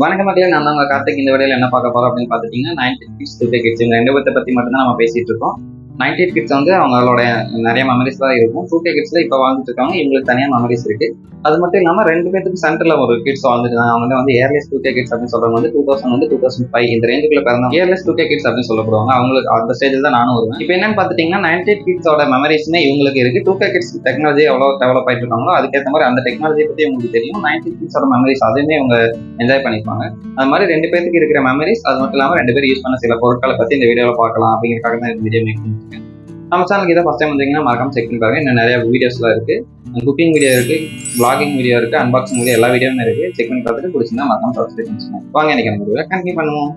வணக்கம் மக்களே, நான் தான் உங்க கார்த்திக். இந்த வீடியோல என்ன பார்க்க போறோம் அப்படின்னு பார்த்துட்டீங்கன்னா 90 கிட்ஸ் 2K கிட்ஸ் இந்த ரெண்டு பேர்த்த பத்தி மட்டும் தான் நம்ம பேசிட்டு இருக்கோம். 98 கிட்ஸ் வந்து அவங்களோட நிறைய மெமரிஸ் தான் இருக்கும். 2K கிட்ஸ்ல இப்போ வாழ்ந்துட்டு இருக்காங்க, இவங்களுக்கு தனியாக மெமரிஸ் இருக்கு. அது மட்டும் இல்லாமல் ரெண்டு பேருக்கு சென்டர்ல ஒரு கிட்ஸ் வாழ்ந்துட்டு இருக்காங்க. அவங்க வந்து ஏர்லெஸ் 2K கிட்ஸ் அப்படின்னு சொல்றவங்க வந்து 2000 வந்து 2005 இந்த ரேஞ்சுக்குள்ள பிறந்த ஏர்லெஸ் 2K கிட்ஸ் அப்படின்னு சொல்லப்படுவாங்க. அவங்களுக்கு அந்த ஸ்டேஜில் தான் நானும் வருவேன். இப்போ என்னன்னு பார்த்துட்டீங்கன்னா 98 கிட்ஸோட மெமரிஸ்மே இவங்களுக்கு இருக்கு. 2K கிட்ஸ் டெக்னாலஜி எவ்வளோ டெவலப் ஆயிட்டு இருக்காங்களோ அதுக்கேற்ற மாதிரி அந்த டெக்னாலஜி பத்தி உங்களுக்கு தெரியும். 90 கிட்ஸோட மெமரிஸ் அதையுமே அவங்க என்ஜாய் பண்ணிப்பாங்க. அது மாதிரி ரெண்டு பேருக்கு இருக்கிற மெமரிஸ், அது மட்டும் இல்லாமல் ரெண்டு பேரும் யூஸ் பண்ண சில பொருட்களை பற்றி இந்த வீடியோவில் பார்க்கலாம் அப்படிங்கிறதுக்காக தான் இந்த வீடியோ மேக் பண்ணிருக்கேன். நம்ம சேனலுக்கு இதை ஃபஸ்ட் டைம் வந்தீங்கன்னா மறக்காம செக் பண்ணி பாருங்க. இன்னும் நிறைய வீடியோஸ்லாம் இருக்கு. குக்கிங் வீடியோ இருக்கு, பிளாகிங் வீடியோ இருக்கு, அன்பாக்சிங் வீடியோ எல்லா வீடியோவும் இருக்கு. செக் பண்ணி பார்த்துட்டு பிடிச்சிருந்தா மறக்காம சப்ஸ்கிரைப் பண்ணிச்சுங்க. வாங்க இன்னைக்கு நம்ம வீடியோ கண்டினியூ பண்ணுவோம்.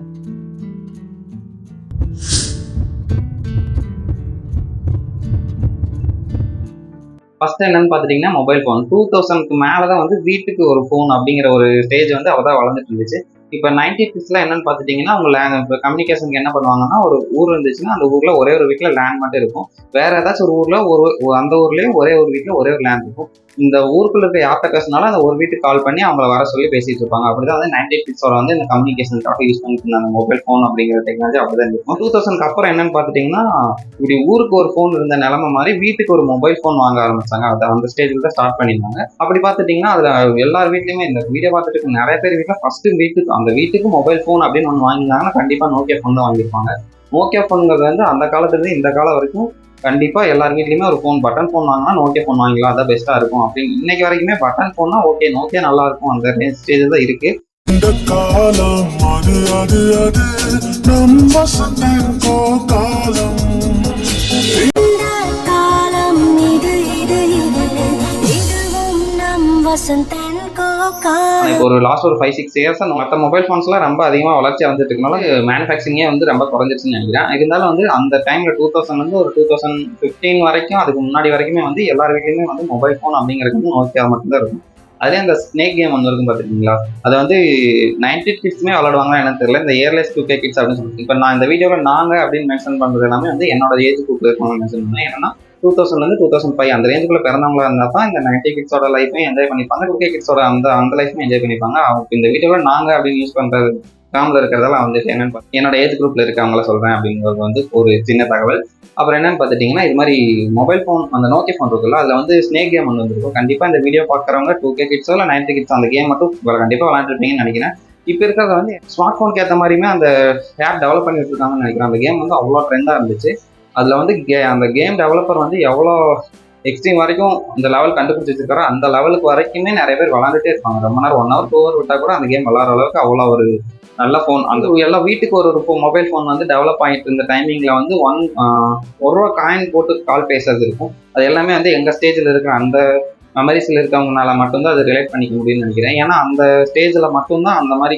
ஃபர்ஸ்ட் என்னன்னு பார்த்துட்டீங்கன்னா மொபைல் ஃபோன் 2000க்கு மேலே தான் வந்து வீட்டுக்கு ஒரு ஃபோன் அப்படிங்கிற ஒரு ஸ்டேஜ் வந்து அவதான் வளர்ந்துட்டு இருந்துச்சு. இப்போ 90 கிட்ஸ்ல என்னன்னு பார்த்துட்டீங்கன்னா அவங்க இப்போ கம்யூனிகேஷனுக்கு என்ன பண்ணுவாங்கன்னா, ஒரு ஊர் இருந்துச்சுன்னா அந்த ஊர்ல ஒரே ஒரு வீட்டில் லேண்ட் மட்டும் இருக்கும். வேற ஏதாச்சும் ஒரு ஊர்ல அந்த ஊர்லயும் ஒரே ஒரு வீட்டில் ஒரே ஒரு லேண்ட் இருக்கும். இந்த ஊருக்குள்ள இருக்க யார்கிட்ட பேசினாலும் அந்த ஒரு வீட்டுக்கு கால் பண்ணி அவங்கள வர சொல்லி பேசிட்டு இருப்பாங்க. அப்படிதான் வந்து 90 கிட்ஸோட வந்து இந்த கம்யூனிகேஷனுக்காக யூஸ் பண்ணிட்டு இருந்தாங்க மொபைல் ஃபோன் அப்படிங்கிற டெக்னாலஜி. அப்படிதான் இருக்கும். 2000க்கு அப்புறம் என்னன்னு பார்த்துட்டீங்கன்னா, இப்படி ஊருக்கு ஒரு ஃபோன் இருந்த நிலைமை மாதிரி வீட்டுக்கு ஒரு மொபைல் ஃபோன் வாங்க ஆரம்பிச்சாங்க. அதை அந்த ஸ்டேஜில் தான் ஸ்டார்ட் பண்ணியிருந்தாங்க. அப்படி பார்த்துட்டீங்கன்னா அதுல எல்லார் வீட்லயுமே இந்த வீடியோ பார்த்துட்டு நிறைய பேர் வீட்டில் ஃபர்ஸ்ட் அந்த வீட்டுக்கு மொபைல் ஃபோன் அப்படின்னு ஒன்று வாங்கினாங்கன்னா கண்டிப்பா நோக்கியா ஃபோன் தான் வாங்கியிருப்பாங்க. நோக்கியா ஃபோனுங்கிறது வந்து அந்த காலத்துல இந்த காலம் வரைக்கும் கண்டிப்பா எல்லார் வீட்லயுமே ஒரு ஃபோன், பட்டன் ஃபோன் வாங்கினா நோக்கியா ஃபோன் வாங்கிக்கலாம், அதான் பெஸ்டா இருக்கும் அப்படின்னு இன்னைக்கு வரைக்குமே பட்டன் ஃபோன்னா ஓகே, நோக்கியா நல்லா இருக்கும், அந்த ஸ்டேஜ் தான் இருக்கு. இந்த காலம் அது அது அது நம்ம சந்தேகோ காலம் இப்போ ஒரு லாஸ்ட் ஒரு 5-6 இயர்ஸ் மற்ற மொபைல் ஃபோன்ஸ்லாம் ரொம்ப அதிகமாக வளர்ச்சி வந்துட்டு இருக்கனால மேனுஃபேக்சரிங்கே வந்து ரொம்ப குறைஞ்சிருச்சுன்னு நினைக்கிறேன். இருந்தாலும் வந்து அந்த டைம்ல 2000 வந்து ஒரு 2015 வரைக்கும், அதுக்கு முன்னாடி வரைக்குமே வந்து எல்லார் வீட்லையுமே வந்து மொபைல் ஃபோன் அப்படிங்கிறது நோக்கியா மட்டும்தான் இருக்கும். அதே அந்த ஸ்னேக் கேம் ஒன்று இருக்கும் பார்த்துருக்கீங்களா? அதை வந்து 90 கிட்ஸுமே விளாடுவாங்களா எனக்கு தெரியல. இந்த ஏர்லெஸ் 2K கிட்ஸ் அப்படின்னு சொல்லிட்டு இப்போ நான் இந்த வீடியோவில் நாங்கள் அப்படின்னு மென்ஷன் பண்ணுறது எல்லாமே வந்து என்னோட ஏஜ் குரூப்ல இருக்கவங்க மென்ஷன் பண்ணேன். ஏன்னா 2000 2005 அந்த ரேஞ்சுக்குள்ள பிறந்தவங்களா இருந்தால் தான் இந்த 90 கிட்ஸோட லைஃபையும் என்ஜாய் பண்ணிப்பாங்க, 2K கிட்ஸோட அந்த லைஃபையும் என்ஜாய் பண்ணிப்பாங்க. அவங்க இந்த வீடியோவில் நாங்கள் அப்படின்னு யூஸ் பண்ணுறது ஃபேமிலியில் இருக்கிறதெல்லாம் வந்துட்டு என்னன்னு என்னோட ஏஜ் குரூப்ல இருக்கவங்கள சொல்றேன் அப்படிங்கிறது வந்து ஒரு சின்ன தகவல். அப்புறம் என்னன்னு பார்த்துட்டீங்கன்னா, இது மாதிரி மொபைல் ஃபோன் அந்த நோக்கியா ஃபோன் இருக்குல்ல, அதில் வந்து ஸ்னேக் கேம் ஒன்று வந்துருக்கும். கண்டிப்பாக இந்த வீடியோ பார்க்குறவங்க 2K கிட்ஸோ இல்லை 90 கிட்ஸோ அந்த கேம் மட்டும் கண்டிப்பாக விளாண்டுருப்பீங்கன்னு நினைக்கிறேன். இப்போ இருக்கிறத வந்து ஸ்மார்ட் ஃபோனுக்கு ஏற்ற மாதிரியுமே அந்த ஆப் டெவலப் பண்ணி வச்சிருக்காங்கன்னு நினைக்கிறேன். அந்த கேம் வந்து அவ்வளோ ட்ரெண்டாக இருந்துச்சு. அதில் வந்து அந்த கேம் டெவலப்பர் வந்து எவ்வளோ எக்ஸ்ட்ரீம் வரைக்கும் இந்த லெவல் கண்டுபிடிச்சி வச்சிருக்காரோ அந்த லெவலுக்கு வரைக்குமே நிறைய பேர் விளாண்டுட்டே இருப்பாங்க. ரொம்ப நேரம் 1 hour 2 hour விட்டால் கூட அந்த கேம் விளாட்ற அளவுக்கு அவ்வளோ ஒரு நல்ல ஃபோன். அந்த எல்லா வீட்டுக்கு ஒரு மொபைல் ஃபோன் வந்து டெவலப் ஆகிட்டு இருந்த டைமிங்கில் வந்து ஒரு ரூபா காயின் போட்டு கால் பேசுறது இருக்கும். அது எல்லாமே வந்து எங்கள் ஸ்டேஜில் இருக்கிற அந்த மெமரிஸில் இருக்கவங்கனால மட்டும்தான் அது ரிலேட் பண்ணிக்க முடியும்னு நினைக்கிறேன். ஏன்னா அந்த ஸ்டேஜில் மட்டும்தான் அந்த மாதிரி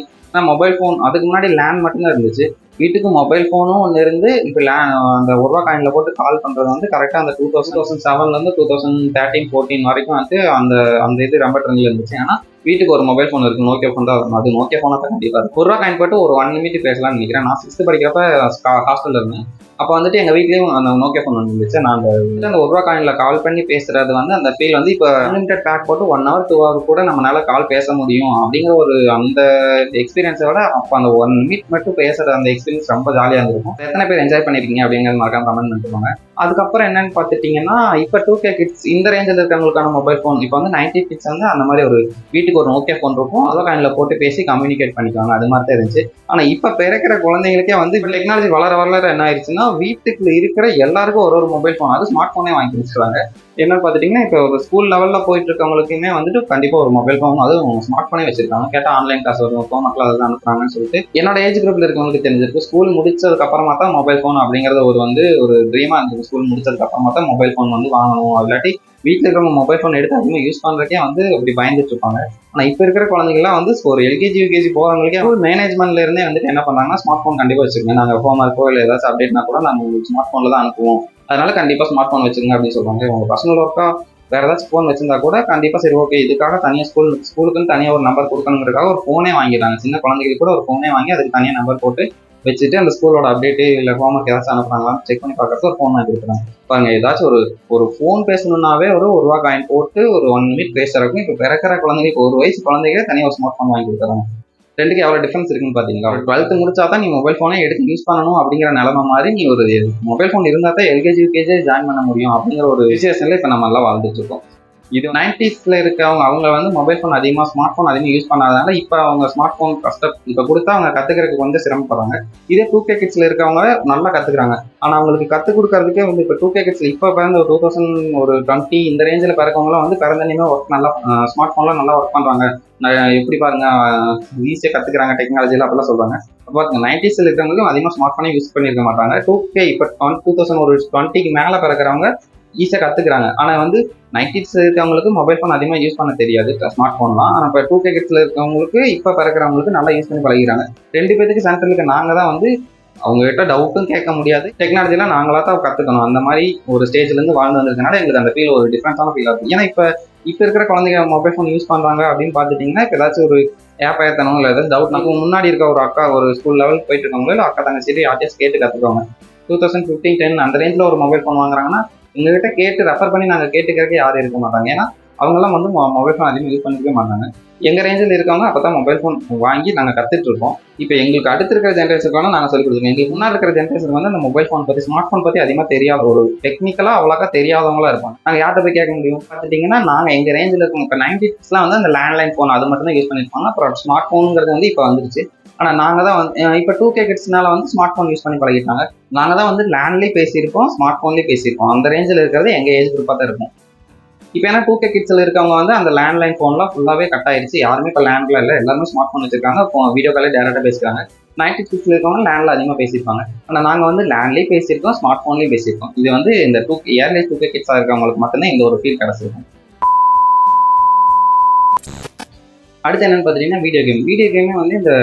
மொபைல் ஃபோன், அதுக்கு முன்னாடி லேண்ட் மட்டும்தான் இருந்துச்சு. வீட்டுக்கு மொபைல் ஃபோனும் ஒன்று இருந்து இப்போ அந்த ஒரு ரூபா காயினில் போட்டு கால் பண்ணுறது வந்து கரெக்டாக அந்த 2007 2013-14 வரைக்கும் வந்து அந்த இது ரொம்ப ட்ரெண்டில் இருந்துச்சு. ஏன்னா வீட்டுக்கு ஒரு மொபைல் ஃபோன் இருக்கு, நோக்கியா ஃபோன் தான் இருக்கும். அது நோக்கியா ஃபோனாக தான் கண்டிப்பாக இருக்கும். 1 ரூபா காயின் போட்டு ஒரு 1 minute பேசலாம்னு நினைக்கிறேன். நான் 6th படிக்கிறப்ப ஹாஸ்டலில் இருந்தேன். அப்போ வந்துட்டு எங்கள் வீட்லேயும் அந்த நோக்கியா ஃபோன் இருந்துச்சு. நான் அந்த 1 ரூபா காயினில் கால் பண்ணி பேசுறது வந்து அந்த ஃபீல் வந்து இப்போ அன்லிமிட்டட் பேக் போட்டு 1 hour 2 hour கூட நம்மளால கால் பேச முடியும் அப்படிங்கிற ஒரு அந்த எக்ஸ்பீரியன்ஸை விட அப்போ அந்த 1 minute மட்டும் பேசுகிற அந்த எக்ஸ்பீரியன்ஸ் ரொம்ப ஜாலியாக இருந்திருக்கும். எத்தனை பேர் என்ஜாய் பண்ணியிருக்கீங்க அப்படிங்கிறது மறக்காம கமெண்ட் பண்ணிட்டுவாங்க. அதுக்கப்புறம் என்னன்னு பார்த்துட்டிங்கன்னா, இப்போ 2K கிட்ஸ் இந்த ரேஞ்சில் இருக்கிறவங்களுக்கான மொபைல் ஃபோன் இப்போ வந்து 90 கிட்ஸ் வந்து அந்த மாதிரி ஒரு வீட்டுக்கு ஒரு நோக்கியா ஃபோன் இருக்கும், அதோ காயினில் போட்டு பேசி கம்யூனிகேட் பண்ணிக்குவாங்க. அது மாதிரி தான் இருந்துச்சு. ஆனால் இப்போ பிறக்கிற குழந்தைங்களுக்கே வந்து இப்போ டெக்னாலஜி வளர என்ன ஆயிடுச்சுன்னா, வீட்டுக்குள்ள இருக்கிற எல்லாருக்கும் ஒரு மொபைல் ஃபோன், அது ஸ்மார்ட் ஃபோனே வாங்கி கொடுத்துருவாங்க. என்னன்னு பார்த்துட்டிங்கன்னா, இப்போ ஒரு ஸ்கூல் லெவலில் போயிட்டு இருக்கவங்களுக்குமே வந்துட்டு கண்டிப்பாக ஒரு மொபைல் ஃபோன், அதுவும் ஸ்மார்ட் ஃபோனே வச்சிருக்காங்க. கேட்டால் ஆன்லைன் கிளாஸ் வரும், ஃபோன் மக்கள் அதை அனுப்புறாங்கன்னு சொல்லிட்டு என்னோட ஏஜ் குரூப்ல இருக்கவங்களுக்கு தெரிஞ்சிருக்கு. ஸ்கூல் முடிச்சதுக்கு அப்புறமா தான் மொபைல் ஃபோன் அப்படிங்கிறது ஒரு ட்ரீமா இருந்துச்சு. ஸ்கூல் முடிச்சதுக்கு அப்புறமா தான் மொபைல் ஃபோன் வந்து வாங்கணும், இல்லாட்டி வீட்டில் இருக்கிறவங்க மொபைல் ஃபோன் எடுத்து அதிகமாக யூஸ் பண்ணுறதுக்கே வந்து அப்படி பயந்துட்டு இருப்பாங்க. ஆனால் இப்போ இருக்கிற குழந்தைங்கலாம் வந்து ஒரு LKG UKG போகிறவங்களுக்கே ஸ்கூல் மேனேஜ்மெண்ட்ல இருந்தே வந்துட்டு என்ன பண்ணாங்கன்னா, ஸ்மார்ட் ஃபோன் கண்டிப்பாக வச்சுருங்க, நாங்கள் ஹோம் ஒர்க்கோ இல்லை ஏதாச்சும் அப்டேட்னா கூட நாங்கள் உங்களுக்கு ஸ்மார்ட் ஃபோனில் தான் அனுப்புவோம், அதனால கண்டிப்பாக ஸ்மார்ட் ஃபோன் வச்சுருங்க அப்படின்னு சொல்லுவாங்க. உங்கள் பர்சனல் ஒர்க்கா வேறு ஏதாச்சும் ஃபோன் வச்சிருந்தா கூட கண்டிப்பாக சரி ஓகே, இதுக்காக தனியாக ஸ்கூலுக்குன்னு தனியாக ஒரு நம்பர் கொடுக்கணுங்கிறதுக்காக ஒரு ஃபோனே வாங்கிடுறாங்க. சின்ன குழந்தைகளுக்கு கூட ஒரு ஃபோனே வாங்கி அதுக்கு தனியாக நம்பர் போட்டு வச்சுட்டு அந்த ஸ்கூலோட அப்டேட்டு இல்லை ஹோம் ஒர்க் ஏதாச்சும் அனுப்புறாங்களான்னு செக் பண்ணி பார்க்கறது ஒரு ஃபோன் வாங்கி கொடுக்குறாங்க. பாருங்க, ஏதாச்சும் ஒரு ஃபோன் பேசணுன்னாவே ஒரு ரூபா காயின் போட்டு ஒரு 1 minute பேசுறதுக்கும் இப்போ பிறக்கிற குழந்தைங்களுக்கு 1 வயசு குழந்தைங்க தனியாக ஒரு ஸ்மார்ட் ஃபோன் வாங்கி கொடுக்குறாங்க. ரெண்டுக்கு எவ்வளோ டிஃபரன்ஸ் இருக்குன்னு பார்த்தீங்களா? 12th முடிச்சா தான் நீ மொபைல் ஃபோனை எடுத்து யூஸ் பண்ணணும் அப்படிங்கிற நிலைமை மாதிரி நீ ஒரு மொபைல் ஃபோன் இருந்தால் தான் எல்கேஜி யூகேஜி ஜாயின் பண்ண முடியும் அப்படிங்கிற ஒரு சிச்சுவேஷனில் இப்போ நம்ம எல்லாம் வாழ்ந்துட்டு இருக்கோம். இது 90s இருக்கவங்க அவங்க வந்து மொபைல் ஃபோன் அதிகமாக ஸ்மார்ட் ஃபோன் அதிகமாக யூஸ் பண்ணாதனால இப்போ அவங்க ஸ்மார்ட் ஃபோன் இப்போ கொடுத்தா அவங்க கற்றுக்கிறதுக்கு கொஞ்சம் சிரமப்படுறாங்க. இதே 2K கிட்ஸில் இருக்கவங்க நல்லா கற்றுக்குறாங்க. ஆனால் அவங்களுக்கு கற்றுக் கொடுக்கறதுக்கே வந்து இப்போ 2K கிட்ஸில் இப்போ பிறந்த ஒரு 2020 இந்த ரேஞ்சில் பிறக்கவங்களாம் வந்து பிறந்தனையுமே ஒர்க் நல்லா ஸ்மார்ட் ஃபோன்லாம் நல்லா ஒர்க் பண்ணுறாங்க. எப்படி பாருங்க ஈஸியாக கற்றுக்குறாங்க டெக்னாலஜியில் அப்படிலாம் சொல்கிறாங்க. அப்போ 90s இருக்கிறவங்களும் அதிகமாக ஸ்மார்ட் ஃபோனே யூஸ் பண்ணியிருக்க மாட்டாங்க. 2K இப்போ 2020க்கு மேலே பிறக்கிறவங்க ஈஸியாக கற்றுக்குறாங்க. ஆனால் வந்து 90s இருக்கவங்களுக்கு மொபைல் ஃபோன் அதிகமாக யூஸ் பண்ண தெரியாது, ஸ்மார்ட் ஃபோன்லாம். ஆனால் இப்போ 2K கிட்ஸில் இருக்கவங்களுக்கு இப்போ பிறக்கிறவங்களுக்கு நல்லா யூஸ் பண்ணி பழகிறாங்க. 2 பேருக்கு சென்டருக்கு நாங்கள் தான் வந்து அவங்ககிட்ட டவுட்டும் கேட்க முடியாது, டெக்னாலஜிலாம் நாங்களாக தான் கற்றுக்கணும். அந்த மாதிரி ஒரு ஸ்டேஜ்லேருந்து வாழ்ந்து வந்திருக்கனால எங்களுக்கு அந்த ஃபீல் ஒரு டிஃப்ரெண்ட்டான ஃபீல் ஆகுது. ஏன்னா இப்போ இருக்கிற குழந்தைங்க மொபைல் ஃபோன் யூஸ் பண்ணுறாங்க அப்படின்னு பார்த்துட்டிங்கன்னா இப்போ ஏதாச்சும் ஒரு ஆப் ஏற்றணும் இல்லை ஏதாவது டவுட் நமக்கு முன்னாடி இருக்க ஒரு அக்கா ஒரு ஸ்கூல் லெவல் போயிட்டு இருக்கவங்களோ இல்லை அக்கா தங்கச்சி யார்ட்டையும் கேட்டு கற்றுக்கோங்க. 2015, 10 அந்த ரேஞ்சில் ஒரு மொபைல் ஃபோன் வாங்குறாங்கன்னா எங்ககிட்ட கேட்டு ரெஃபர் பண்ணி நாங்கள் கேட்டுக்கிறதுக்கு யாரும் இருக்க மாட்டாங்க. ஏன்னா அவங்கெல்லாம் வந்து மொபைல் ஃபோன் அதிகமாக யூஸ் பண்ணிக்கவே மாட்டாங்க. எங்கள் ரேஞ்சில் இருக்கவங்க அப்போ தான் மொபைல் ஃபோன் வாங்கி நாங்கள் கற்றுட்டு இருக்கோம். இப்போ எங்களுக்கு அடுத்து இருக்கிற ஜென்ரேஷனுக்கு நாங்கள் சொல்லிக் கொடுத்துருக்கோம். எங்களுக்கு முன்னாடி இருக்கிற ஜென்ரேஷன் வந்து அந்த மொபைல் ஃபோன் பற்றி ஸ்மார்ட் ஃபோன் பற்றி அதிகமாக தெரியாத ஒரு டெக்னிக்கலாக அவ்வளோக்கா தெரியாதவங்களா இருப்பாங்க. நாங்கள் யார்கிட்ட போய் கேட்க முடியும் பார்த்துட்டிங்கன்னா நாங்கள் எங்கள் ரேஞ்சில் இருக்கோம். இப்போ 90sலாம் வந்து அந்த லேண்ட்லைன் ஃபோன் அது மட்டும் தான் யூஸ் பண்ணியிருப்பாங்க. அப்புறம் ஸ்மார்ட் ஃபோனுங்கிறது வந்து இப்போ வந்துருச்சு. ஆனால் நாங்கள் தான் வந்து இப்போ 2K கிட்ஸ்னால வந்து ஸ்மார்ட் ஃபோன் யூஸ் பண்ணி பழகிட்டாங்க. நாங்கள் தான் வந்து லேண்ட்லேயே பேசியிருக்கோம், ஸ்மார்ட் ஃபோன்லேயே பேசியிருக்கோம். அந்த ரேஞ்சில் இருக்கிறது எங்கள் ஏஜ் குரூப்பாக தான் இருக்கும். இப்போ ஏன்னா 2K கிட்ஸில் இருக்கவங்க வந்து அந்த லேண்ட்லைன் ஃபோன்லாம் ஃபுல்லாகவே கட் ஆயிடுச்சு. யாருமே இப்போ லேண்ட்ல இல்லை, எல்லாருமே ஸ்மார்ட் ஃபோன் வச்சிருக்காங்க. இப்போ வீடியோ காலே டேரெக்டாக பேசுகிறாங்க. 90s கிட்ஸில் இருக்கவங்க லேண்டில் அதிகமாக பேசியிருப்பாங்க. ஆனால் நாங்கள் வந்து லேண்ட்லேயே பேசியிருக்கோம், ஸ்மார்ட் ஃபோன்லேயே பேசியிருக்கோம். இது வந்து இந்த இயர்லி 2K கிட்ஸாக இருக்கவங்களுக்கு மட்டும்தான் இந்த ஒரு ஃபீல் கிடச்சிருக்கும். அடுத்து என்னென்னு பார்த்தீங்கன்னா வீடியோ கேமே வந்து இந்த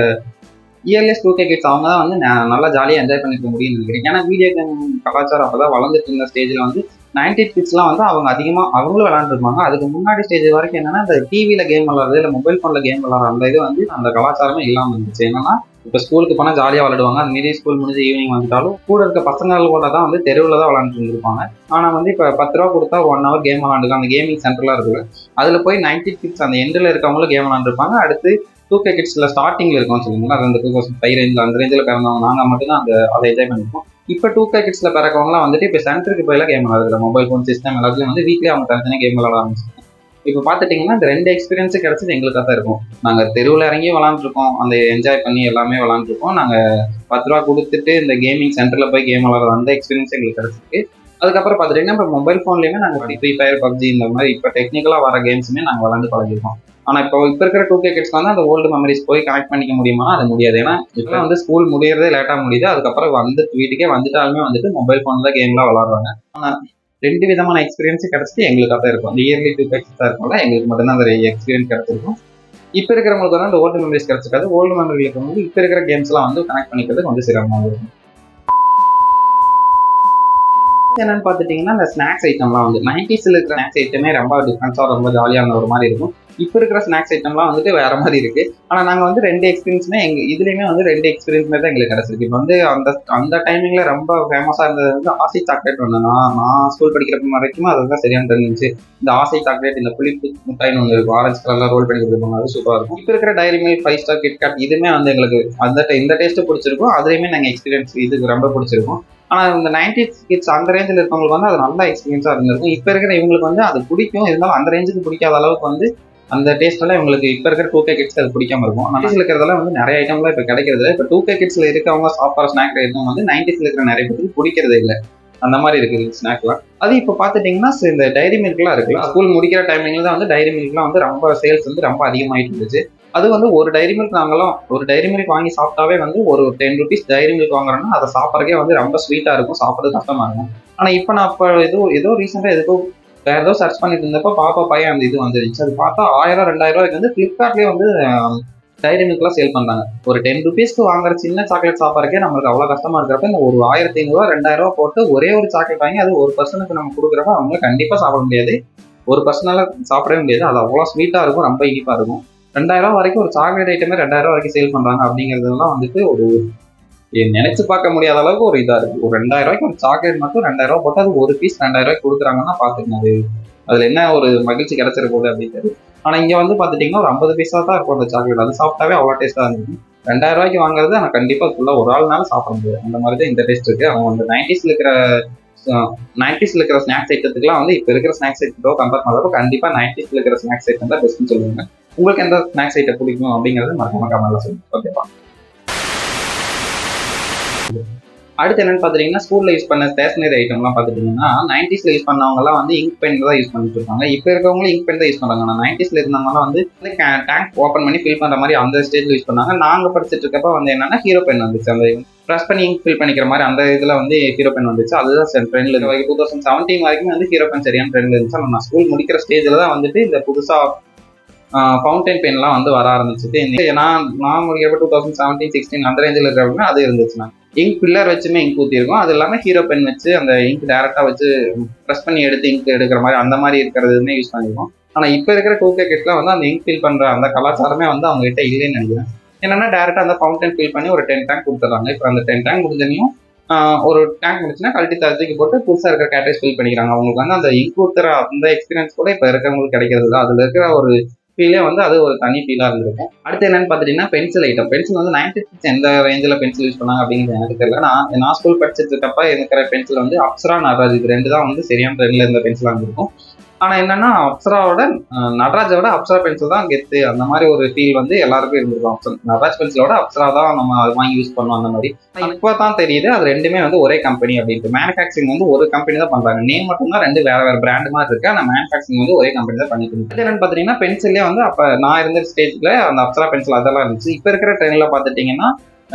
இயர்லியஸ் 2K கிட்ஸ் அவங்க தான் வந்து நல்லா ஜாலியாக என்ஜாய் பண்ணிக்க முடியும்னு நினைக்கிறேன். ஏன்னா வீடியோ கேம் கலாச்சாரம் அப்போ தான் வளர்ந்துட்டு இருந்த ஸ்டேஜில் வந்து 90s கிட்ஸ்லாம் வந்து அவங்க அதிகமாக அவங்களும் விளாண்டுருப்பாங்க. அதுக்கு முன்னாடி ஸ்டேஜ் வரைக்கும் என்னன்னா இந்த டிவியில் கேம் விளாட்றது இல்லை மொபைல் ஃபோனில் கேம் விளாட்ற அந்த இது வந்து அந்த கலாச்சாரமே இல்லாமல் இருந்துச்சு. என்னன்னா இப்போ ஸ்கூலுக்கு போனால் ஜாலியாக விளாடுவாங்க. அந்த மீறி ஸ்கூல் முடிஞ்சு ஈவினிங் வந்துட்டாலும் கூட இருக்க பசங்கள் கூட தான் வந்து தெருவில் தான் விளாண்டுட்டு இருந்திருப்பாங்க. ஆனால் வந்து இப்போ 10 ரூபா கொடுத்தா 1 hour கேம் விளாண்டுக்கலாம். அந்த கேமிங் சென்டர்லாம் இருக்குது. அதில் போய் 90s கிட்ஸ் அந்த எண்டில் இருக்கவங்களும் கேம் விளாண்டுருப்பாங்க. அடுத்து 2K கிட்ஸில் ஸ்டார்டிங்கில் இருக்கோம் சொல்லுங்களா, அந்த 2005 ரேஞ்சில் அந்த ரேஞ்சில் பிறந்தவங்க நாங்கள் மட்டும்தான் அதை என்ஜாய் பண்ணிப்போம். இப்போ 2K கிட்ஸில் பிறக்கவங்களாம் வந்துட்டு இப்போ சென்டருக்கு போயெல்லாம் கேம் விளாடுற மொபைல் ஃபோன் சிஸ்டம் எல்லாத்துலேயும் வந்து வீக்லி அவங்க தனித்தனியாக கேம் விளாட ஆரம்பிச்சிருக்கோம். இப்போ பார்த்துட்டிங்கன்னா இந்த 2 எக்ஸ்பீரியன்ஸும் கிடச்சது எங்களுக்காக தான் இருக்கும். நாங்கள் தெருவில் இறங்கி விளாண்டுருக்கோம், அந்த என்ஜாய் பண்ணி எல்லாமே விளாண்டுருக்கோம். நாங்கள் 10 ரூபா கொடுத்துட்டு இந்த கேமிங் சென்டரில் போய் கேம் விளாட்ற அந்த எக்ஸ்பீரியன்ஸ் எங்களுக்கு கிடச்சிருக்கு. அதுக்கப்புறம் பார்த்துட்டிங்கன்னா இப்போ மொபைல் ஃபோன்லேயுமே நாங்கள் ஃப்ரீ ஃபயர், பப்ஜி இந்த மாதிரி இப்போ டெக்னிக்கலாக வர கேம்ஸுமே நாங்கள் விளாண்டு பழகிருக்கோம். ஆனால் இப்போ இருக்கிற 2K கிட்ஸ் வந்து அந்த ஓல்டு மெமரிஸ் போய் கனெக்ட் பண்ணிக்க முடியுமா? அது முடியாது. ஏன்னா இப்போ வந்து ஸ்கூல் முடியறதே லேட்டாக முடியுது. அதுக்கப்புறம் வந்து வீட்டுக்கே வந்துட்டாலுமே வந்துட்டு மொபைல் ஃபோன் தான் கேம்லாம் விளாடுறாங்க. ஆனால் 2 விதமான எக்ஸ்பீரியன்ஸும் கிடச்சிட்டு எங்களுக்காக தான் இருக்கும். இந்த இயர்லி 2K கிட்ஸாக இருக்கும்ல எங்களுக்கு மட்டும்தான் அந்த எக்ஸ்பீரியன்ஸ் கிடச்சிருக்கும். இப்போ இருக்கிறவங்களுக்கு வந்து அந்த ஓல்டு மெமரிஸ் கிடச்சிருக்காது. ஓல்டு மெமரிகளுக்கு வந்து இப்போ இருக்கிற கேம்ஸ்லாம் வந்து கனெக்ட் பண்ணிக்கிறது கொஞ்சம் சிரமமாக இருக்கும். என்னன்னு பார்த்துட்டிங்கன்னா இந்த ஸ்நாக்ஸ் ஐட்டம்லாம் வந்து 90s இருக்கிற ஸ்நாக்ஸ் ஐட்டமே ரொம்ப டிஃப்ரென்ஸாக ரொம்ப ஜாலியான ஒரு மாதிரி இருக்கும். இப்போ இருக்கிற ஸ்நாக்ஸ் ஐட்டம்லாம் வந்துட்டு வேற மாதிரி இருக்கு. ஆனால் நாங்கள் வந்து 2 எக்ஸ்பீரியன்ஸுமே இதுலேயுமே வந்து 2 எக்ஸ்பீரியன்ஸுமே தான் எங்களுக்கு கிடச்சிருக்கு. இப்போ வந்து அந்த டைமிங்ல ரொம்ப ஃபேமஸாக இருந்தது வந்து ஆசை சாக்லேட் ஒன்று. நான் ஸ்கூல் படிக்கிறப்ப வரைக்கும் அதுதான் சரியான தெரிஞ்சிச்சு. இந்த ஆசை சாக்லேட், இந்த புளிப்பு முட்டாயின்னு ஒன்று இருக்கும், ஆரஞ்சு கலர்ல ரோல் பண்ணி கொடுத்துருப்பாங்க, அது சூப்பராக இருக்கும். இப்போ இருக்கிற டைரி மில்க், 5 ஸ்டார், கிட்கேட் இதுவுமே வந்து எங்களுக்கு இந்த டேஸ்ட்டு பிடிச்சிருக்கும். அதுலேயுமே நாங்கள் எக்ஸ்பீரியன்ஸ் இதுக்கு ரொம்ப பிடிச்சிருக்கும். ஆனால் இந்த 90s கிட்ஸ் அந்த ரேஞ்சில் இருக்கவங்களுக்கு வந்து அது நல்ல எக்ஸ்பீரியன்ஸாக இருந்திருக்கும். இப்போ இருக்கிற இவங்களுக்கு வந்து அது பிடிக்கும், இருந்தாலும் அந்த ரேஞ்சுக்கு பிடிக்காத அளவுக்கு வந்து அந்த டேஸ்ட்டெல்லாம் இவங்களுக்கு இப்போ இருக்கிற 2K கிட்ஸ் அது பிடிக்காம இருக்கும். 90s இருக்கிறதெல்லாம் வந்து நிறைய ஐட்டம்லாம் இப்போ கிடைக்கிறது. இப்போ 2K கிட்ஸில் இருக்கவங்க சாப்பிட்ற ஸ்நாக் ஐட்டம் வந்து 90s இருக்கிற நிறைய பேருக்கு பிடிக்கிறதே இல்லை. அந்த மாதிரி இருக்குது ஸ்நாக்லாம். அது இப்போ பார்த்துட்டிங்கன்னா இந்த டைரி மில்க்லாம் இருக்குல்ல, ஸ்கூல் முடிக்கிற டைமிங்கில் தான் வந்து டைரி மில்க்லாம் வந்து ரொம்ப சேல்ஸ் வந்து ரொம்ப அதிகமாகிட்டு இருந்துச்சு. அது வந்து ஒரு டைரி மில்க் ஒரு டைரி மில்க் வாங்கி சாப்பிட்டாவே வந்து ஒரு 10 rupees டைரி மில்க் வாங்குறோன்னா அதை சாப்பிட்றதுக்கே வந்து ரொம்ப ஸ்வீட்டாக இருக்கும், சாப்பிட்றது கஷ்டமாக இருக்கும். ஆனால் இப்போ நான் ஏதோ ரீசெண்டாக வேறு ஏதோ சர்ச் பண்ணிட்டு இருந்தப்போ பாப்பா பையன் அந்த இது வந்துருச்சு. அது பார்த்தா 1000, 2000 ரூபாய்க்கு வந்து ஃப்ளிப்கார்ட்லேயே வந்து டைரி மில்க்லாம் சேல் பண்ணுறாங்க. ஒரு 10 rupeesக்கு வாங்குற சின்ன சாக்லேட் சாப்பிட்றக்கே நம்மளுக்கு அவ்வளோ கஷ்டமாக இருக்கிறப்ப இந்த ஒரு 1500, 2000 போட்டு ஒரே ஒரு சாக்லேட் வாங்கி அது ஒரு பர்சனுக்கு நம்ம கொடுக்குறப்ப அவங்கள கண்டிப்பாக சாப்பிட முடியாது. ஒரு பர்சனால சாப்பிடவே முடியாது. அது அவ்வளோ ஸ்வீட்டாக இருக்கும், ரொம்ப இனிப்பாக இருக்கும். 2000 வரைக்கும் ஒரு சாக்லேட் ஐட்டமே 2000 வரைக்கும் சேல் பண்ணுறாங்க அப்படிங்கிறதுலாம் வந்துட்டு ஒரு நினைச்சு பார்க்க முடியாத அளவுக்கு ஒரு இதாக இருக்குது. ஒரு 2000 ரூபாய்க்கு ஒரு சாக்லேட் மட்டும் 2000 போட்டு அது ஒரு பீஸ் 2000 ரூபாய்க்கு கொடுக்குறாங்கன்னா பார்த்துக்கணும். அதில் என்ன ஒரு மகிழ்ச்சி கிடைச்சிட போகுது அப்படின்றது. ஆனால் இங்கே வந்து பார்த்துட்டிங்கன்னா ஒரு 50 பைசா தான் இருக்கும் அந்த சாக்லேட். அது சாப்பிட்டாவே அவ்வளோ டேஸ்ட்டாக இருந்துச்சு. 2000 வாங்குறது ஆனால் கண்டிப்பாக ஃபுல்லாக ஒரு ஆள்னால சாப்பிட முடியாது. அந்த மாதிரி தான் இந்த டேஸ்ட் இருக்குது. அவங்க வந்து 90ஸ்ல இருக்கிற ஸ்நாக்ஸ் ஐட்டத்துக்குலாம் வந்து இப்போ இருக்கிற ஸ்நாக்ஸ் ஐட்டத்தோ கம்பேர் பண்ணுறப்போ கண்டிப்பாக 90ஸ்ல இருக்கிற ஸ்நாக்ஸ் ஐட்டம் தான் பெஸ்ட்னு சொல்லுவாங்க. உங்களுக்கு எந்த ஸ்நாக்ஸ் ஐட்டம் பிடிக்கும் அப்படிங்கிறது மறக்காம கமெண்ட்ல சொல்லுங்க. ஓகேவா? அடுத்து என்னன்னு பாத்தீங்கன்னா, ஸ்கூல்ல யூஸ் பண்ண ஸ்டேஷனரி ஐட்டம்லாம் பாத்துட்டீங்கன்னா 90ஸ்ல யூஸ் பண்ணவங்கலாம் வந்து இங்க் பென் தான் யூஸ் பண்ணிட்டு இருக்காங்க. இப்போ இருக்கவங்களும் இங்க் பென் தான் யூஸ் பண்றாங்க. ஆனால் 90ஸ்ல இருந்தவங்கலாம் வந்து டேங்க் ஓப்பன் பண்ணி ஃபில் பண்ற மாதிரி அந்த ஸ்டேஜ்ல யூஸ் பண்ணாங்க. நாங்க படிச்சுட்டு இருக்கப்ப வந்து என்னன்னா ஹீரோ பென் வந்துச்சு. அந்த ப்ரெஸ் பண்ணி இங்க் ஃபில் பண்ணிக்கிற மாதிரி அந்த இதுல வந்து ஹீரோ பென் வந்துச்சு. அதுதான் ட்ரெண்ட்ல 2017 வரைக்கும் வந்து ஹீரோ பென் சரியான ட்ரெண்ட்ல இருந்துச்சு. ஆனால் நான் ஸ்கூல் முடிக்கிற ஸ்டேஜ்ல தான் வந்துட்டு இந்த புதுசா ஃபவுண்டைன் பென்லாம் வந்து வர ஆரம்பிச்சுட்டு நான் முடிக்கிறப்ப 2017-16 அந்த ரேஞ்சில் இருக்கிறவங்க அது இருந்துச்சுன்னா இங்க் பில்லர் வச்சுமே இங்க் ஊற்றிருக்கும். அது இல்லாமல் ஹீரோ பென் வச்சு அந்த இங்க் டேரெக்டாக வச்சு ப்ரெஸ் பண்ணி எடுத்து இங்க் எடுக்கிற மாதிரி அந்த மாதிரி இருக்கிறதுமே யூஸ் பண்ணிருக்கோம். ஆனால் இப்போ இருக்கிற 2K கிட்ஸ்லாம் வந்து அந்த இங்க் ஃபில் பண்ணுற அந்த கலாச்சாரமே வந்து அவங்க கிட்ட இல்லைன்னு நினைக்கிறேன். என்னன்னா டேரெக்டாக அந்த ஃபவுண்டைன் ஃபில் பண்ணி ஒரு 10 டேங்க் கொடுத்துட்றாங்க. இப்போ அந்த 10 டேங்க் முடிஞ்சனையும் ஒரு டேங்க் முடிச்சுன்னா கழட்டி தரத்துக்கு போட்டு புதுசாக இருக்கிற கேட்டேஜ் ஃபில் பண்ணிக்கிறாங்க. அவங்களுக்கு வந்து அந்த இங்க் ஊற்றுற அந்த எக்ஸ்பீரியன்ஸ் கூட இப்போ இருக்கிறவங்களுக்கு கிடைக்கிறது தான். அதில் இருக்கிற ஒரு ஃபீலே வந்து அது ஒரு தனி ஃபீலாக இருந்திருக்கும். அடுத்து என்னன்னு பார்த்துட்டீங்கன்னா பென்சில் ஐட்டம். பென்சில் வந்து 90s எந்த ரேஞ்சில் பென்சில் யூஸ் பண்ணாங்க அப்படிங்கிறது எனக்கு தெரியல. நான் ஸ்கூல் படிச்சுட்டு இருக்கப்ப இருக்கிற பென்சில் வந்து அப்சரா, நட்ராஜ் இது 2 தான் வந்து சரியான ட்ரெண்ட்ல இருந்த பென்சிலாக இருந்திருக்கும். ஆனால் என்னன்னா அப்சராவோட நடராஜோட அப்சரா பென்சில் தான் கெத்து அந்த மாதிரி ஒரு ஃபீல் வந்து எல்லாருக்கும் இருந்திருக்கும். நடராஜ் பென்சிலோட அப்சரா தான் நம்ம அது வாங்கி யூஸ் பண்ணோம் அந்த மாதிரி. இப்போ தான் தெரியுது அது ரெண்டுமே வந்து ஒரே கம்பெனி அப்படின்ட்டு. மேனுஃபேக்சரிங் வந்து ஒரு கம்பெனி தான் பண்றாங்க. நேம் மட்டும் தான் 2 வேற வேற பிராண்ட் மாதிரி இருக்கு. ஆனால் மேனுஃபேக்சரிங் வந்து ஒரே கம்பெனி தான் பண்ணிட்டு இருக்கு. என்னன்னு பாத்தீங்கன்னா பென்சிலே வந்து அப்ப நான் இருந்த ஸ்டேஜ்ல அந்த அப்சரா பென்சில் அதெல்லாம் இருந்துச்சு. இப்போ இருக்கிற ட்ரெண்ட்ல பாத்துட்டீங்கன்னா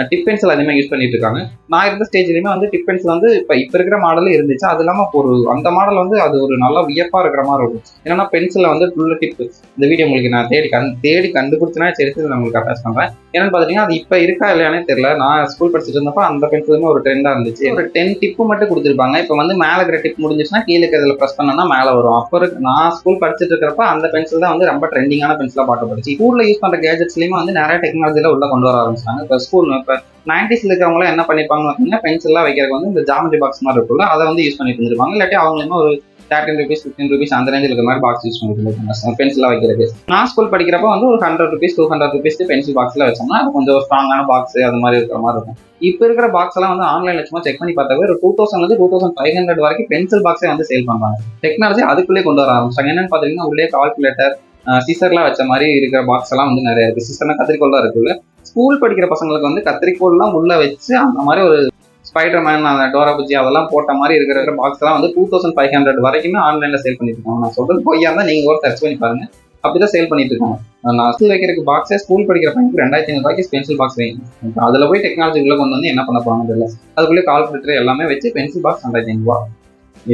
டிப் பென்சில் அதிகமாக யூஸ் பண்ணிட்டு இருக்காங்க. நான் இருந்த ஸ்டேஜ்லயுமே வந்து டிப் பென்சில் வந்து இப்போ இருக்கிற மாடல் இருந்துச்சு. அது இல்லாமல் ஒரு அந்த மாடல் வந்து அது ஒரு நல்ல வியப்பா இருக்கிற மாதிரி இருக்கும். ஏன்னா பென்சில் வந்து ஃபுல்லு டிப். இந்த வீடியோ உங்களுக்கு நான் தேடி கண்டுபிடிச்சனா சரி நான் உங்களுக்கு அட்டாச் பண்றேன். என்னன்னு பாத்தீங்கன்னா அது இப்போ இருக்கா இல்லையானே தெரியல. நான் ஸ்கூல் படிச்சுட்டு இருந்தப்ப அந்த பென்சிலுமே ஒரு ட்ரெண்டா இருந்துச்சு. ஒரு 10 டிப்பு மட்டும் கொடுத்துருப்பாங்க. இப்போ வந்து மேலே இருக்கிற டிப் முடிஞ்சிச்சுன்னா கீழே இருக்கிறதுல ப்ரெஸ் பண்ணா மேலே வரும். அப்போ நான் ஸ்கூல் படிச்சுட்டு இருக்கிறப்ப அந்த பென்சில் தான் வந்து ரொம்ப ட்ரெண்டிங்கான பென்சிலா பார்க்கப்படுச்சு. ஸ்கூல்ல யூஸ் பண்ற கேஜெட்ஸ்லயுமே வந்து நிறைய டெக்னாலஜில உள்ள கொண்டு வர ஆரம்பிச்சாங்க. இப்போ இப்போ 90ஸ்ல இருக்கிறவங்களாம் என்ன பண்ணிருப்பாங்க பார்த்தீங்கன்னா பென்சில்லாம் வைக்கிறதுக்கு வந்து இந்த ஜாமெட்ரி பாக்ஸ் மாதிரி இருக்குல்ல அதை வந்து யூஸ் பண்ணிட்டு இருந்திருப்பாங்க. இல்லாட்டி அவங்களுமே ஒரு 13 rupees 15 rupees அந்த ரேஞ்சில் இருக்கிற மாதிரி பாக்ஸ் யூஸ் பண்ணிட்டு இருந்திருக்காங்க பென்சிலாக வைக்கிறதுக்கு. நான் ஸ்கூல் படிக்கிறப்ப வந்து ஒரு 100 rupees 200 rupees பென்சில் பாக்ஸ்ல வச்சோம்னா அது கொஞ்சம் ஸ்ட்ராங்கான பாக்ஸ் அது மாதிரி இருக்கிற மாதிரி இருக்கும். இப்போ இருக்கிற பாக்ஸ் எல்லாம் வந்து ஆன்லைன்ல சும்மா செக் பண்ணி பார்த்தாவே ஒரு 2000 2500 வரைக்கும் பென்சில் பாக்ஸே வந்து சேல் பண்றாங்க. டெக்னாலஜி அதுக்குள்ளே கொண்டு வர ஆரம்பிச்சாங்க. என்னன்னு பாத்தீங்கன்னா உள்ளே கால்குலேட்டர் சிசர்லாம் வச்ச மாதிரி இருக்கிற பாக்ஸ் எல்லாம் வந்து நிறைய இருக்கு. சிசர்னா கத்திரிக்கோள் தான் இருக்குல்ல. ஸ்கூல் படிக்கிற பசங்களுக்கு வந்து கத்திரிக்கோள்லாம் உள்ள வச்சு அந்த மாதிரி ஒரு ஸ்பைடர்மேன் அந்த டோரா புஜி அதெல்லாம் போட்ட மாதிரி இருக்கிற பாக்ஸ் எல்லாம் வந்து 2500 வரைக்குமே ஆன்லைன்ல சேல் பண்ணிட்டு இருக்காங்க. நான் சொல்றது பொய்யா இருந்தா நீங்க கூட சர்ச் பண்ணி பாருங்க. அப்படிதான் சேல் பண்ணிட்டு இருக்காங்க. நான் ஸ்கூல் வைக்கிறதுக்கு பாக்ஸே ஸ்கூல் படிக்கிற பையனுக்கு 2500 பென்சில் பாக்ஸ் வேணும். அதுல போய் டெக்னாலஜி உள்ள கொண்டு வந்து என்ன பண்ண போறாங்க தெரியல. அதுக்குள்ளே கால்குலேட்டர் எல்லாமே வச்சு பென்சில் பாக்ஸ் 2500.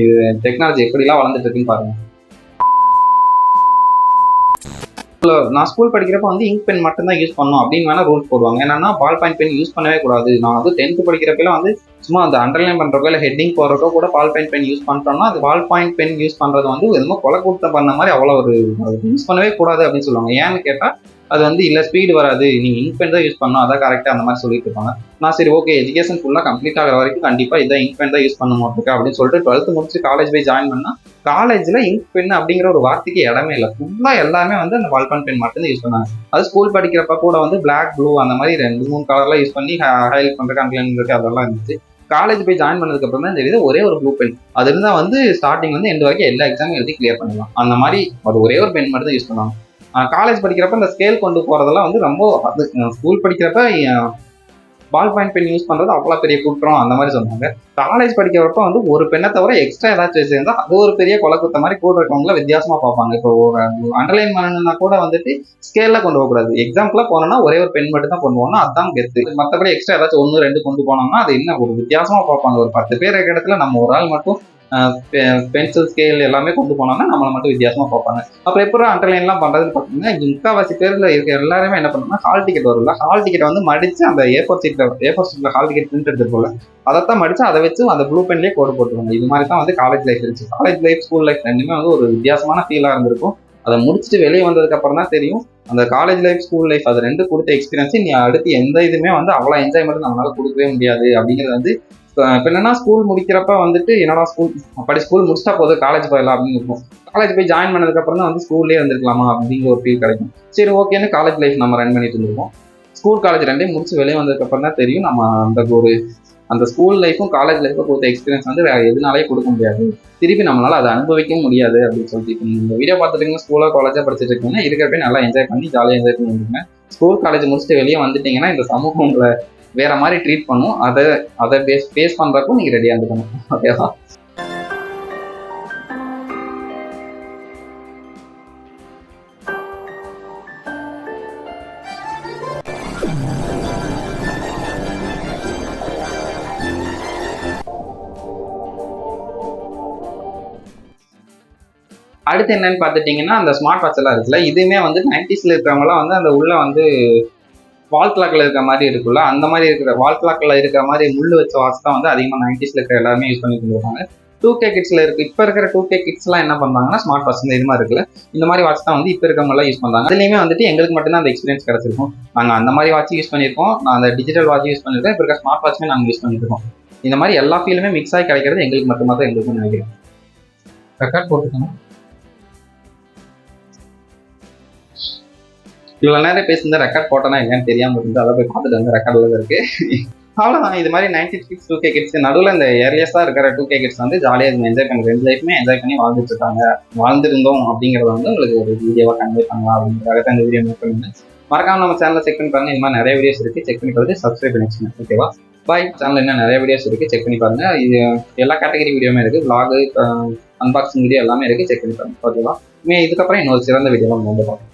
இது டெக்னாலஜி எப்படிலாம் வளர்ந்துட்டு இருக்குன்னு பாருங்க. நான் ஸ்கூல் படிக்கிறப்ப வந்து இங்க் பென் மட்டும் தான் யூஸ் பண்ணணும் அப்படின்னு வேணா ரூல்ஸ் போடுவாங்க. என்னன்னா பால் பாயிண்ட் பென் யூஸ் பண்ணவே கூடாது. நான் வந்து 10th படிக்கிறப்ப வந்து சும்மா அந்த அண்டர்லைன் பண்றப்போ இல்லை ஹெட்டிங் போடுறப்போ கூட பால் பாயிண்ட் பென் யூஸ் பண்றோம்னா அது பால் பாயிண்ட் பென் யூஸ் பண்றது வந்து எதுவும் கொலை கொடுத்த பண்ண மாதிரி அவ்வளோ ஒரு யூஸ் பண்ணவே கூடாது அப்படின்னு சொல்லுவாங்க. ஏன்னு கேட்டா அது வந்து இல்லை ஸ்பீடு வராது, நீங்க இங்க் பென் தான் யூஸ் பண்ணணும் அதான் கரெக்டாக அந்த மாதிரி சொல்லிட்டு இருப்பாங்க. நான் சரி ஓகே எஜுகேஷன் ஃபுல்லாக கம்ப்ளீட் ஆகிற வரைக்கும் கண்டிப்பாக இதான் இங்க் பென் தான் யூஸ் பண்ண மாட்டேன் அப்படின்னு சொல்லிட்டு 12th முடிச்சு காலேஜ் போய் ஜாயின் பண்ணா காலேஜில் இங்க் பென் அப்படிங்கிற ஒரு வார்த்தைக்கு இடமே இல்லை. ஃபுல்லாக எல்லாமே வந்து அந்த பால் பாயிண்ட் பென் மட்டும் தான் யூஸ் பண்ணாங்க. அது ஸ்கூல் படிக்கிறப்ப கூட வந்து பிளாக் ப்ளூ அந்த மாதிரி 2-3 கலர்லாம் யூஸ் பண்ணி ஹைலைட் பண்ணுறதுக்கு அண்ட்லைன் அதெல்லாம் இருந்துச்சு. காலேஜ் போய் ஜாயின் பண்ணதுக்கு அப்புறம் தான் தெரியுது ஒரே ஒரு ப்ளூ பென். அது இருந்தால் வந்து ஸ்டார்டிங் வந்து எண்ட் வரைக்கும் எல்லா எக்ஸாமும் எழுதி கிளியர் பண்ணலாம். அந்த மாதிரி அது ஒரே ஒரு பென் மட்டும் தான் யூஸ் பண்ணுவாங்க. காலேஜ் படிக்கிறப்ப இந்த ஸ்கேல் கொண்டு போகிறதெல்லாம் வந்து ரொம்ப அது ஸ்கூல் படிக்கிறப்ப பால் பாயிண்ட் பென் யூஸ் பண்ணுறது அவ்வளோ பெரிய குற்றம் அந்த மாதிரி சொன்னாங்க. காலேஜ் படிக்கிறப்ப வந்து ஒரு பெண்ணை தவிர எக்ஸ்ட்ரா ஏதாச்சும் வச்சிருந்தா அது ஒரு பெரிய கொலை குத்த மாதிரி கூட இருக்கவங்கள வித்தியாசமாக பார்ப்பாங்க. இப்போ ஒரு அண்டர்லைன் பண்ணணும்னா கூட வந்துட்டு ஸ்கேலில் கொண்டு போகக்கூடாது. எக்ஸாம்பிளாக போனோம்னா ஒரே ஒரு பென் மட்டும் தான் கொண்டு போகணும், அதுதான் கெத்து. மற்றபடி எக்ஸ்ட்ரா ஏதாச்சும் 1-2 கொண்டு போனோம்னா அது என்ன ஒரு வித்தியாசமாக பார்ப்பாங்க. ஒரு 10 பேர் இருக்கிற இடத்துல நம்ம ஒரு ஆள் மட்டும் பென்சில் ஸ்கேல் எல்லாமே கொண்டு போனோம்னா நம்மளை மட்டும் வித்தியாசமா பார்ப்பாங்க. அப்புறம் எப்படி அண்டர்லைன்லாம் பண்றதுன்னு பார்த்தீங்கன்னா முக்கால்வாசி பேர்ல இருக்க எல்லாருமே என்ன பண்ணுவோம்னா ஹால் டிக்கெட் வரும்ல, ஹால் டிக்கெட் வந்து மடிச்சு அந்த ஏஃபோர் ஷீட்ல ஹால் டிக்கெட் பிரிண்ட் எடுத்து போல அதைத்தான் மடிச்சு அதை வச்சு அந்த ப்ளூ பென்லேயே கோடு போட்டுருவாங்க. இது மாதிரி தான் வந்து காலேஜ் லைஃப் இருந்துச்சு. காலேஜ் லைஃப் ஸ்கூல் லைஃப் ரெண்டுமே வந்து ஒரு வித்தியாசமான ஃபீலாக இருந்திருக்கும். அதை முடிச்சுட்டு வெளியே வந்ததுக்கு அப்புறம் தான் தெரியும் அந்த காலேஜ் லைஃப் ஸ்கூல் லைஃப் அது ரெண்டு கொடுத்த எக்ஸ்பீரியன்ஸ் நீ அடுத்து எந்த இதுவுமே வந்து அவ்வளோ என்ஜாய்மெண்ட் நம்மளால கொடுக்கவே முடியாது அப்படிங்கிறது வந்து இப்போ என்னன்னா ஸ்கூல் முடிக்கிறப்ப வந்துட்டு என்னடா ஸ்கூல் முடிச்சிட்டா போதும் காலேஜ் போயிடலாம் அப்படின்னு இருக்கும். காலேஜ் போய் ஜாயின் பண்ணதுக்கப்புறம் தான் வந்து ஸ்கூல்லேயே இருந்திருக்கலாமா அப்படிங்கிற ஒரு ஃபீல் கிடைக்கும். சரி ஓகேன்னு காலேஜ் லைஃப் நம்ம ரன் பண்ணிட்டு இருந்திருப்போம். ஸ்கூல் காலேஜ் ரெண்டையும் முடிச்சு வெளியே வந்ததுக்கப்புறம் தான் தெரியும் நம்ம அந்த ஸ்கூல் லைஃப்பும் காலேஜ் லைஃப்பும் கொடுத்த எக்ஸ்பீரியன்ஸ் வந்து வேறு எதுனாலே கொடுக்க முடியாது, திருப்பி நம்மளால அதை அனுபவிக்கவும் முடியாது அப்படின்னு சொல்லிட்டு. இப்போ இந்த வீடியோ பார்த்துட்டு ஸ்கூலோ காலேஜாக படிச்சுட்டு இருக்கீங்கன்னா இருக்கிறப்ப நல்லா என்ஜாய் பண்ணி ஜாலியாக என்ஜாய் பண்ணிருக்கீங்க. ஸ்கூல் காலேஜ் முடிச்சுட்டு வெளியே வந்துட்டீங்கன்னா இந்த சமூகம் உங்களை வேற மாதிரி ட்ரீட் பண்ணும். அதை ஃபேஸ் பண்றப்போ நீங்க ரெடியா இருந்துக்கணும். ஓகேவா? அடுத்து என்னன்னு பார்த்துட்டீங்கன்னா அந்த ஸ்மார்ட் வாட்ச் எல்லாம் இருக்குல்ல, இதுவுமே வந்து 90s இருக்கிறவங்கலாம் வந்து அந்த உள்ள வந்து வால் கிளாக்ல இருக்கிற மாதிரி இருக்குல்ல, அந்த மாதிரி இருக்கிற வால் கிளாக்ல இருக்கிற மாதிரி முள்ளு வச்ச வாட்ச் தான் வந்து அதிகமாக 90s இருக்கிற எல்லாருமே யூஸ் பண்ணிட்டு இருக்காங்க. 2K கிட்ஸ்ல இருக்கு. இப்போ இருக்கிற 2K கிட்ஸ்லாம் என்ன பண்றாங்கன்னா ஸ்மார்ட் வாட்ச் இது மாதிரி இருக்குல்ல, இந்த மாதிரி வாட்ச் தான் வந்து இப்போ இருக்கவங்க எல்லாம் யூஸ் பண்றாங்க. அதுலயுமே வந்துட்டு எங்களுக்கு மட்டும்தான் அந்த எக்ஸ்பீரியன்ஸ் கிடைச்சிருக்கும். நாங்கள் அந்த மாதிரி வாட்ச் யூஸ் பண்ணியிருக்கோம், நான் அந்த டிஜிட்டல் வாட்ச் யூஸ் பண்ணியிருக்கோம், இப்போ இருக்க ஸ்மார்ட் வாட்சுமே நாங்கள் யூஸ் பண்ணியிருக்கோம். இந்த மாதிரி எல்லா ஃபீலுமே மிக்ஸ் ஆகி கிடைக்கிறது எங்களுக்கு மட்டுமா தான் எங்களுக்கு நினைக்கிறேன். ரெக்கார்ட் போட்டுக்கணும். இவ்வளோ நேரம் பேசுனது ரெக்கார்ட் போட்டோன்னா என்னன்னு தெரியாமல் இருந்து அதை போய் பார்த்துட்டு வந்து ரெக்கார்டில் இருக்கு. அவ்வளோதான். இது மாதிரி 90s கிட்ஸ் 2K கிட்ஸ் நடுவில் இந்த ஏர்லியஸாக இருக்கிற 2K கிட்ஸ் வந்து ஜாலியாக என்ஜாய் பண்ணி ரெண்டு லைஃப்மே என்ஜாய் பண்ணி வாழ்ந்துட்டு இருக்காங்க, வாழ்ந்துருந்தோம் அப்படிங்கிறத வந்து உங்களுக்கு ஒரு வீடியோவாக கன்வே பண்ணலாம் அப்படிங்கிறத இந்த வீடியோ மேக் பண்ணுங்க. மறக்காம நம்ம சேனலை செக் பண்ணி பாருங்க. இது மாதிரி நிறைய வீடியோஸ் இருக்குது, செக் பண்ணி பார்த்து சப்ஸ்கிரைப் பண்ணி வச்சுங்க. ஓகேவா? பாய். சேனலில் இன்னும் நிறைய வீடியோஸ் இருக்குது, செக் பண்ணி பாருங்க. இது எல்லா கேட்டகரி வீடியோமே இருக்குது, vlog, அன்பாக்சிங் வீடியோ எல்லாமே இருக்குது, செக் பண்ணி பாருங்க. ஓகேவா? இதுக்கப்புறம் இன்னொரு சிறந்த வீடியோலாம் வந்து பார்ப்போம்.